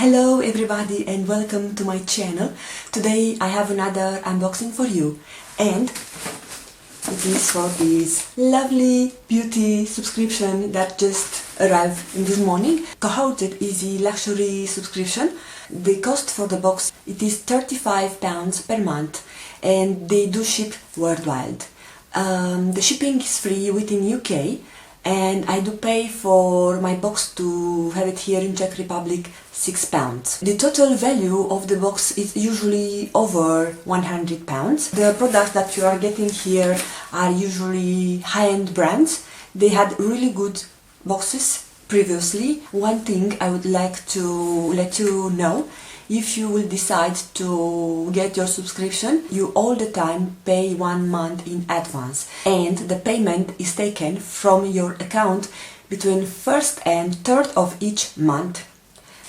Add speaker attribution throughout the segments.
Speaker 1: Hello everybody and welcome to my channel. Today I have another unboxing for you, and it is for this lovely beauty subscription that just arrived in this morning. Cohorted is a luxury subscription. The cost for the box, it is £35 per month, and they do ship worldwide. The shipping is free within UK, and I do pay for my box to have it here in Czech Republic £6. The total value of the box is usually over £100. The products that you are getting here are usually high-end brands. They had really good boxes previously. One thing I would like to let you know: if you will decide to get your subscription, you all the time pay 1 month in advance, and the payment is taken from your account between 1st and 3rd of each month.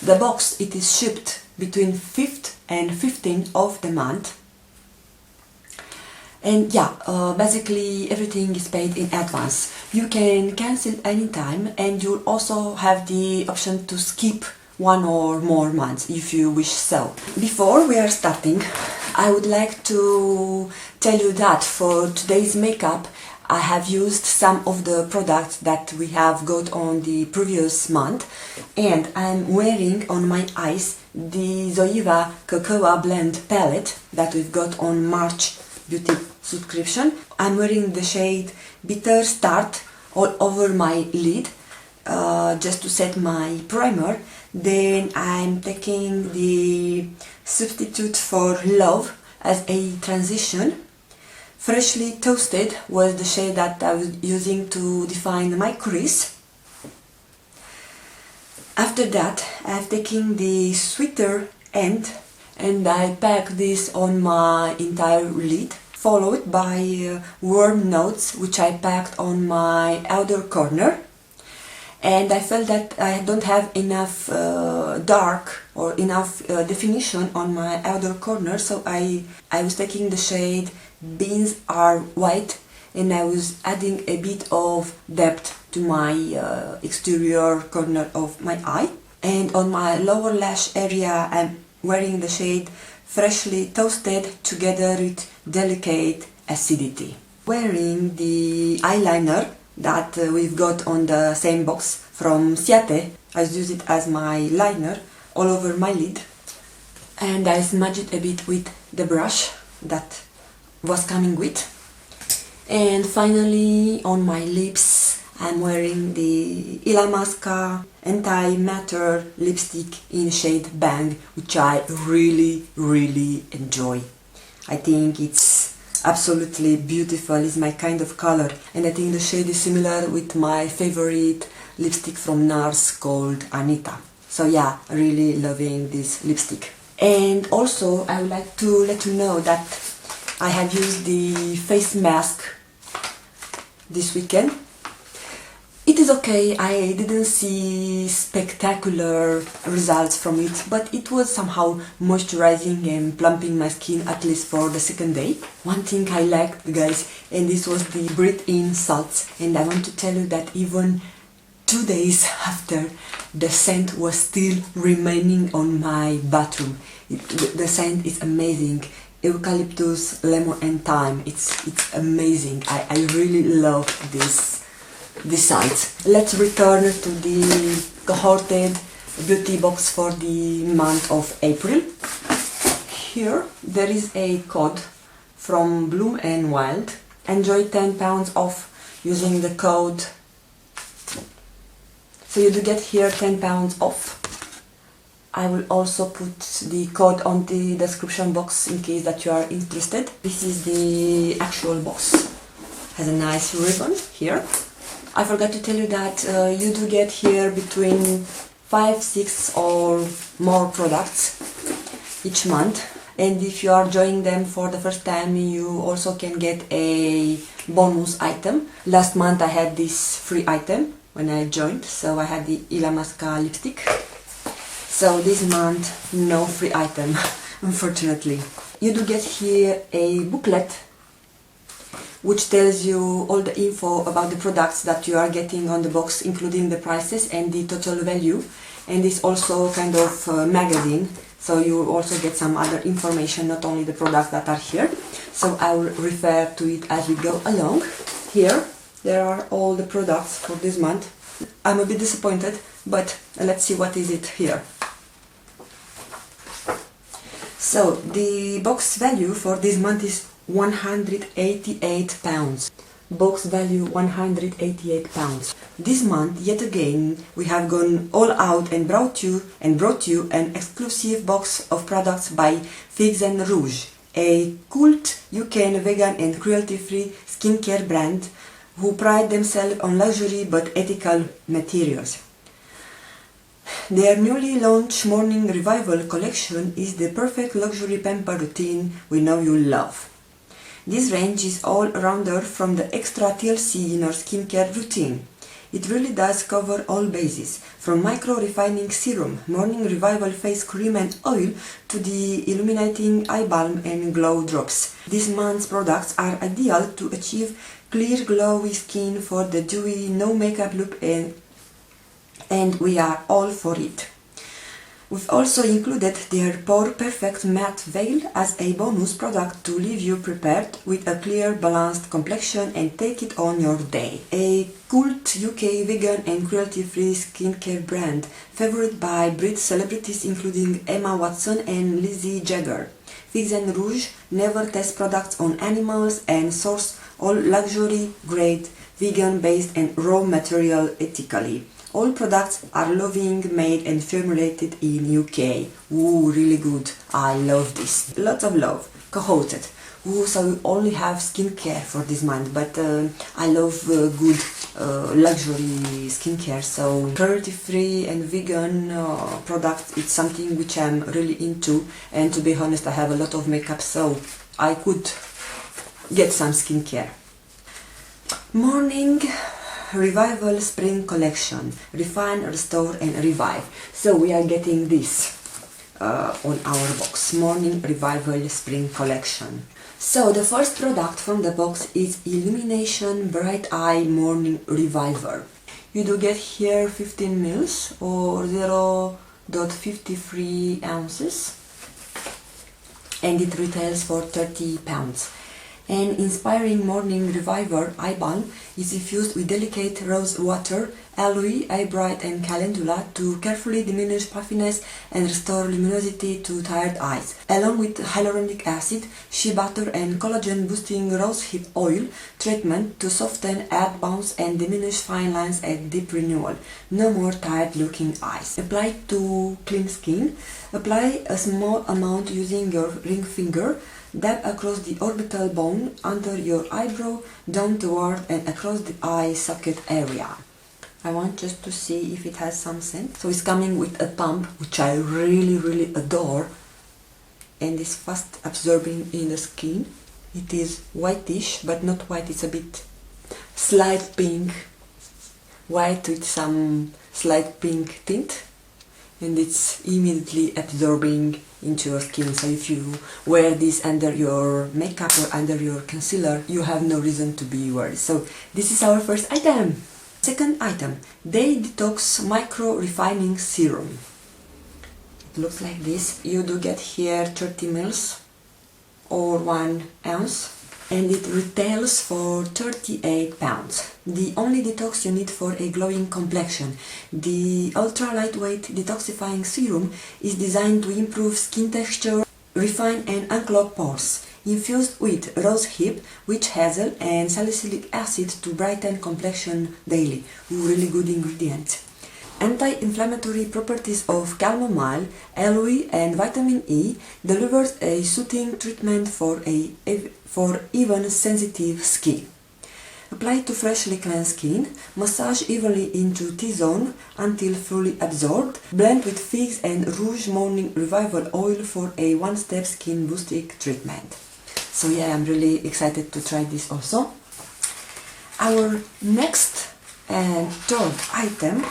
Speaker 1: The box, it is shipped between 5th and 15th of the month. And yeah, basically everything is paid in advance. You can cancel anytime, and you'll also have the option to skip 1 or more months if you wish so. Before we are starting, I would like to tell you that for today's makeup I have used some of the products that we have got on the previous month, and I'm wearing on my eyes the Zoeva Cocoa Blend palette that we've got on March Beauty subscription. I'm wearing the shade Bitter Start all over my lid, just to set my primer. Then I'm taking the Substitute for Love as a transition. Freshly Toasted was the shade that I was using to define my crease. After that, I've taken the Sweeter End, and I pack this on my entire lid, followed by Warm Notes, which I packed on my outer corner. And I felt that I don't have enough dark or enough definition on my outer corner, so I was taking the shade Beans Are White, and I was adding a bit of depth to my exterior corner of my eye. And on my lower lash area, I'm wearing the shade Freshly Toasted together with Delicate Acidity. Wearing the eyeliner that we've got on the same box from Siate. I use it as my liner all over my lid, and I smudge it a bit with the brush that was coming with. And finally, on my lips, I'm wearing the Illamasqua Anti-Matter lipstick in shade Bang, which I really enjoy. I think it's absolutely beautiful. It's my kind of color, and I think the shade is similar with my favorite lipstick from NARS called Anita. So yeah, really loving this lipstick. And also I would like to let you know that I have used the face mask this weekend. It is okay, I didn't see spectacular results from it, but it was somehow moisturizing and plumping my skin, at least for the second day. One thing I liked, guys, and this was the breathe-in salts, and I want to tell you that even 2 days after, the scent was still remaining on my bathroom. The scent is amazing. Eucalyptus, lemon and thyme. It's amazing. I really love this scent. Let's return to the Cohorted Beauty Box for the month of April. Here there is a code from Bloom and Wild. Enjoy £10 off using the code. So you do get here £10 off. I will also put the code on the description box in case that you are interested. This is the actual box. Has a nice ribbon here. I forgot to tell you that you do get here between 5, 6 or more products each month. And if you are joining them for the first time, you also can get a bonus item. Last month I had this free item when I joined, so I had the Illamasqua lipstick. So this month, no free item, unfortunately. You do get here a booklet which tells you all the info about the products that you are getting on the box, including the prices and the total value. and it's also kind of magazine, so you will also get some other information, not only the products that are here. So I will refer to it as we go along. Here there are all the products for this month. I'm a bit disappointed, but let's see what is it here. So the box value for this month is £188. Box value £188. This month, yet again, we have gone all out and brought you an exclusive box of products by Figs and Rouge, a cult UK vegan and cruelty-free skincare brand who pride themselves on luxury but ethical materials. Their newly launched Morning Revival collection is the perfect luxury pamper routine we know you love. This range is all-rounder from the extra TLC in our skincare routine. It really does cover all bases, from micro-refining serum, Morning Revival face cream and oil to the illuminating eye balm and glow drops. This month's products are ideal to achieve clear glowy skin for the dewy no makeup look, and we are all for it. We've also included their Pore Perfect Matte Veil as a bonus product to leave you prepared with a clear, balanced complexion and take it on your day. A cult UK vegan and cruelty-free skincare brand, favored by Brit celebrities including Emma Watson and Lizzie Jagger. Figs and Rouge never test products on animals and source all luxury-grade, vegan-based and raw material ethically. All products are loving made and formulated in UK. Ooh, really good. I love this. Lots of love. Cohorted. Ooh, so we only have skincare for this month, but I love good luxury skincare. So cruelty-free and vegan products, it's something which I'm really into. And to be honest, I have a lot of makeup, so I could get some skincare. Morning Revival Spring Collection. Refine, Restore and Revive. So we are getting this on our box. Morning Revival Spring Collection. So the first product from the box is Illumination Bright Eye Morning Reviver. You do get here 15 mils or 0.53 ounces, and it retails for £30. An inspiring morning reviver eye balm is infused with delicate rose water, aloe, eye bright and calendula to carefully diminish puffiness and restore luminosity to tired eyes, along with hyaluronic acid, shea butter and collagen boosting rosehip oil treatment to soften, add bounce and diminish fine lines and deep renewal. No more tired looking eyes. Apply to clean skin. Apply a small amount using your ring finger. Dab across the orbital bone, under your eyebrow, down toward and across the eye socket area. I want just to see if it has some scent. So it's coming with a pump, which I really adore, and is fast absorbing in the skin. It is whitish, but not white, it's a bit slight pink, white with some slight pink tint, and it's immediately absorbing into your skin. So if you wear this under your makeup or under your concealer, you have no reason to be worried. So this is our first item. Second item, Day Detox Micro Refining Serum. It looks like this. You do get here 30 mils or 1 ounce, and it retails for £38. The only detox you need for a glowing complexion. The ultra lightweight detoxifying serum is designed to improve skin texture, refine and unclog pores. Infused with rosehip, witch hazel and salicylic acid to brighten complexion daily. Ooh, really good ingredient. Anti-inflammatory properties of chamomile, aloe and vitamin E delivers a soothing treatment for even sensitive skin. Apply to freshly cleansed skin, massage evenly into T-zone until fully absorbed. Blend with Figs and Rouge Morning Revival Oil for a one-step skin boosting treatment. So yeah, I'm really excited to try this also. Our next and third item,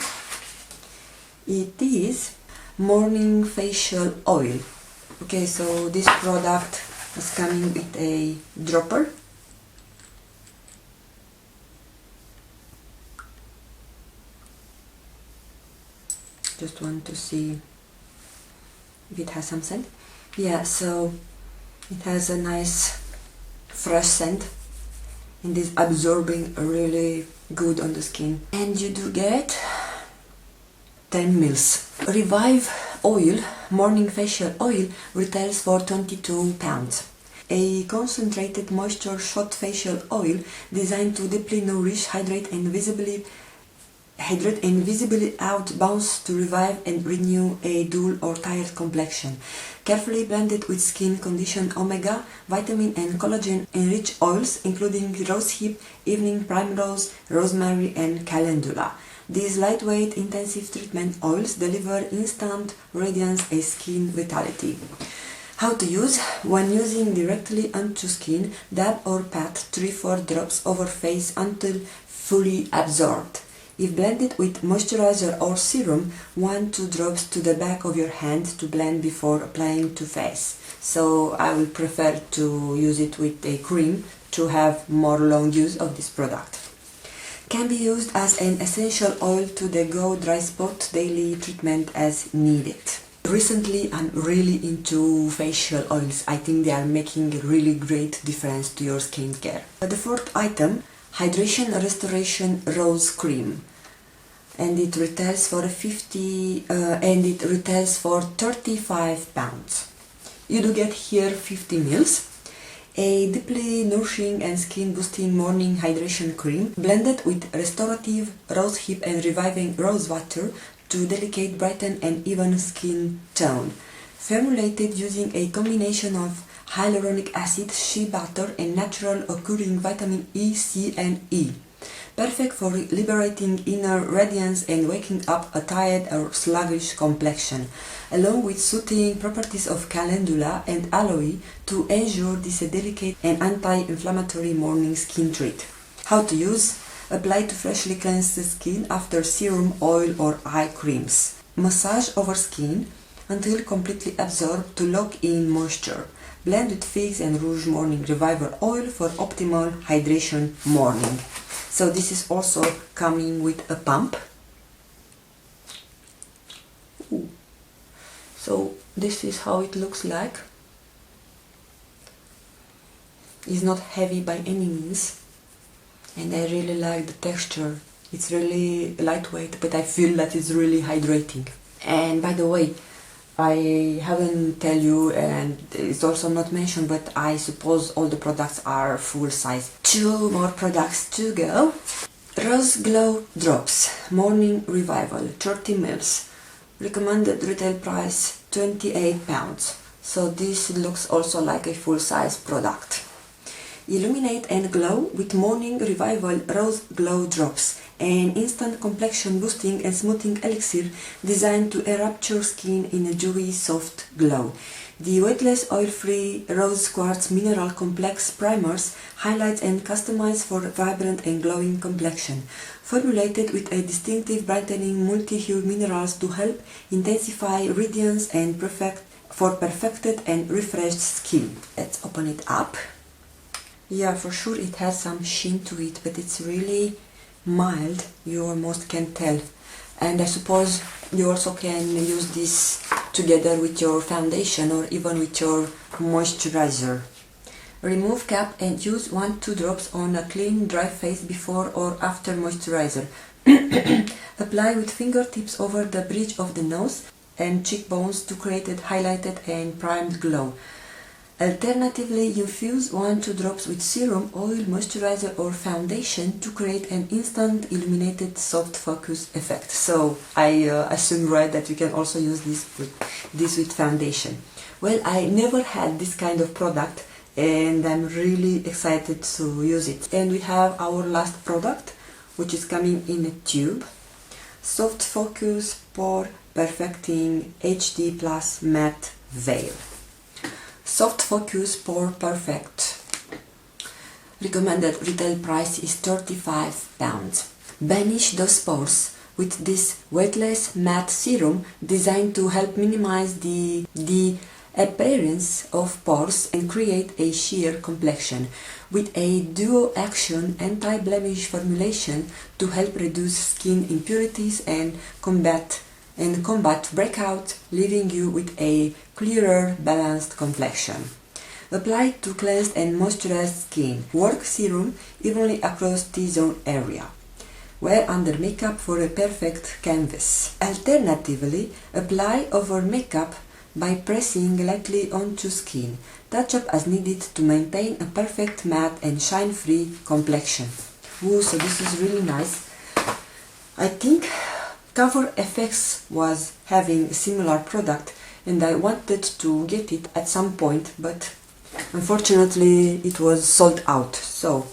Speaker 1: it is Morning Facial Oil. Okay, so this product is coming with a dropper. Just want to see if it has some scent. Yeah, so it has a nice fresh scent and is absorbing really good on the skin. And you do get 10 mils. Revive Oil Morning Facial Oil retails for £22. A concentrated moisture shot facial oil designed to deeply nourish, hydrate and visibly out bounce to revive and renew a dull or tired complexion. Carefully blended with skin condition omega, vitamin and collagen enriched oils including rosehip, evening primrose, rosemary and calendula. These lightweight intensive treatment oils deliver instant radiance and skin vitality. How to use? When using directly onto skin, dab or pat 3-4 drops over face until fully absorbed. If blended with moisturizer or serum, 1-2 drops to the back of your hand to blend before applying to face. So I will prefer to use it with a cream to have more long use of this product. Can be used as an essential oil to the go dry spot daily treatment as needed. Recently I'm really into facial oils. I think they are making a really great difference to your skincare. The fourth item, Hydration Restoration Rose Cream, and it retails for £35. You do get here 50 mils. A deeply nourishing and skin boosting morning hydration cream blended with restorative rosehip and reviving rose water to delicate, brighten and even skin tone. Formulated using a combination of hyaluronic acid, shea butter and natural occurring vitamin E, C and E. Perfect for liberating inner radiance and waking up a tired or sluggish complexion, along with soothing properties of calendula and aloe to ensure this a delicate and anti-inflammatory morning skin treat. How to use? Apply to freshly cleanse the skin after serum, oil or eye creams. Massage over skin until completely absorbed to lock in moisture. Blend with figs and Rouge Morning Reviver Oil for optimal hydration morning. So this is also coming with a pump. Ooh. So this is how it looks like. It's not heavy by any means. And I really like the texture. It's really lightweight, but I feel that it's really hydrating. And by the way, I haven't tell you, and it's also not mentioned, but I suppose all the products are full size. 2 more products to go. Rose Glow Drops Morning Revival 30 mils. Recommended retail price £28. So this looks also like a full size product. Illuminate and glow with Morning Revival Rose Glow Drops, an instant complexion boosting and smoothing elixir designed to enrapture skin in a dewy, soft glow. The weightless, oil-free Rose Quartz Mineral Complex Primers highlights and customized for vibrant and glowing complexion. Formulated with a distinctive brightening multi-hue minerals to help intensify radiance and perfected and refreshed skin. Let's open it up. Yeah, for sure it has some sheen to it, but it's really mild, you almost can tell. And I suppose you also can use this together with your foundation or even with your moisturizer. Remove cap and use 1-2 drops on a clean, dry face before or after moisturizer. Apply with fingertips over the bridge of the nose and cheekbones to create a highlighted and primed glow. Alternatively, infuse 1-2 drops with serum, oil, moisturizer or foundation to create an instant illuminated soft focus effect. So I assume, right, that you can also use this with foundation. Well, I never had this kind of product and I'm really excited to use it. And we have our last product, which is coming in a tube. Soft Focus Pore Perfecting HD Plus Matte Veil. Soft Focus Pore Perfect. Recommended retail price is £35. Banish those pores with this weightless matte serum designed to help minimize the appearance of pores and create a sheer complexion, with a duo action anti-blemish formulation to help reduce skin impurities and combat and combat breakout, leaving you with a clearer, balanced complexion. Apply to cleansed and moisturized skin. Work serum evenly across T-zone area. Wear under makeup for a perfect canvas. Alternatively, apply over makeup by pressing lightly onto skin. Touch up as needed to maintain a perfect matte and shine-free complexion. Ooh, so this is really nice. I think Cover FX was having a similar product and I wanted to get it at some point, but unfortunately it was sold out. So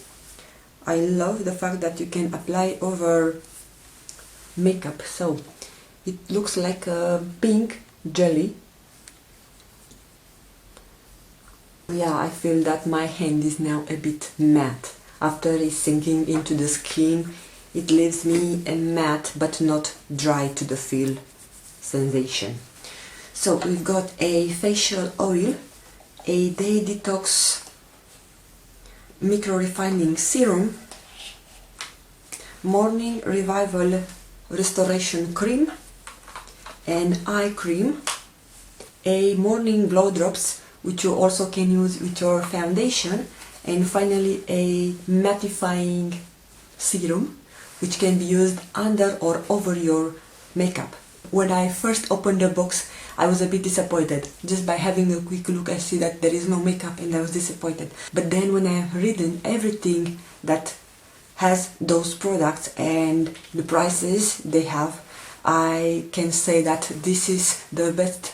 Speaker 1: I love the fact that you can apply over makeup. So it looks like a pink jelly. Yeah, I feel that my hand is now a bit matte. After it's sinking into the skin, it leaves me a matte but not dry to the feel sensation. So we've got a facial oil, a day detox micro refining serum, morning revival restoration cream, an eye cream, a morning glow drops which you also can use with your foundation, and finally a mattifying serum which can be used under or over your makeup. When I first opened the box, I was a bit disappointed. Just by having a quick look, I see that there is no makeup and I was disappointed. But then when I have read everything that has those products and the prices they have, I can say that this is the best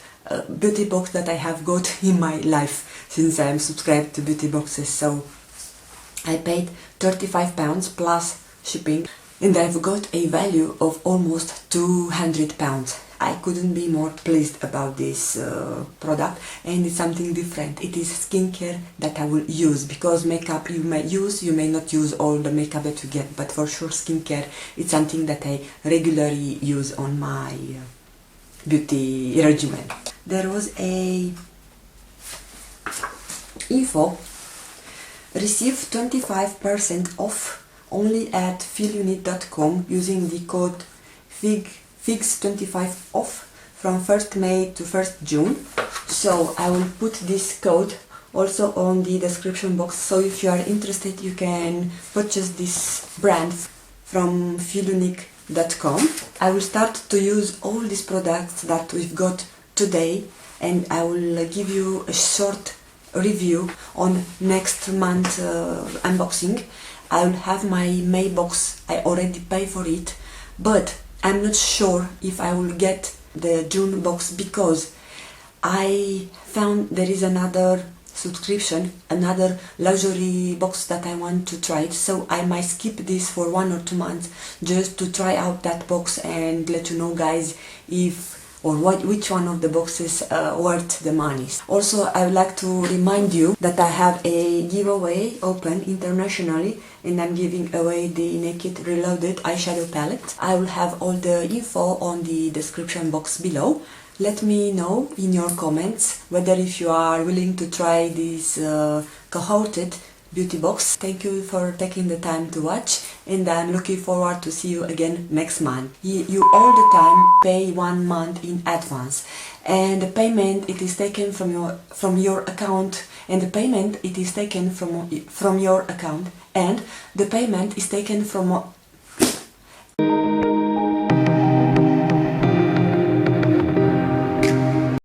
Speaker 1: beauty box that I have got in my life since I am subscribed to beauty boxes. So I paid £35 plus shipping and I've got a value of almost £200. I couldn't be more pleased about this product, and it's something different. It is skincare that I will use, because makeup you may use, you may not use all the makeup that you get, but for sure skincare, it's something that I regularly use on my beauty regimen. There was a info, receive 25% off only at feelunit.com using the code FIGS25 off from 1st May to 1st June. So I will put this code also on the description box, so if you are interested you can purchase this brand from feelunit.com. I will start to use all these products that we've got today, and I will give you a short review on next month unboxing. I will have my May box, I already pay for it, but I'm not sure if I will get the June box, because I found there is another subscription, another luxury box that I want to try it, so I might skip this for 1 or 2 months just to try out that box and let you know, guys, if or which one of the boxes worth the money. Also, I would like to remind you that I have a giveaway open internationally, and I'm giving away the Naked Reloaded eyeshadow palette. I will have all the info on the description box below. Let me know in your comments whether if you are willing to try this Cohorted Beauty Box. Thank you for taking the time to watch, and I'm looking forward to see you again next month. You all the time pay 1 month in advance, and the payment it is taken from your account, and the payment it is taken from your account, and the payment is taken from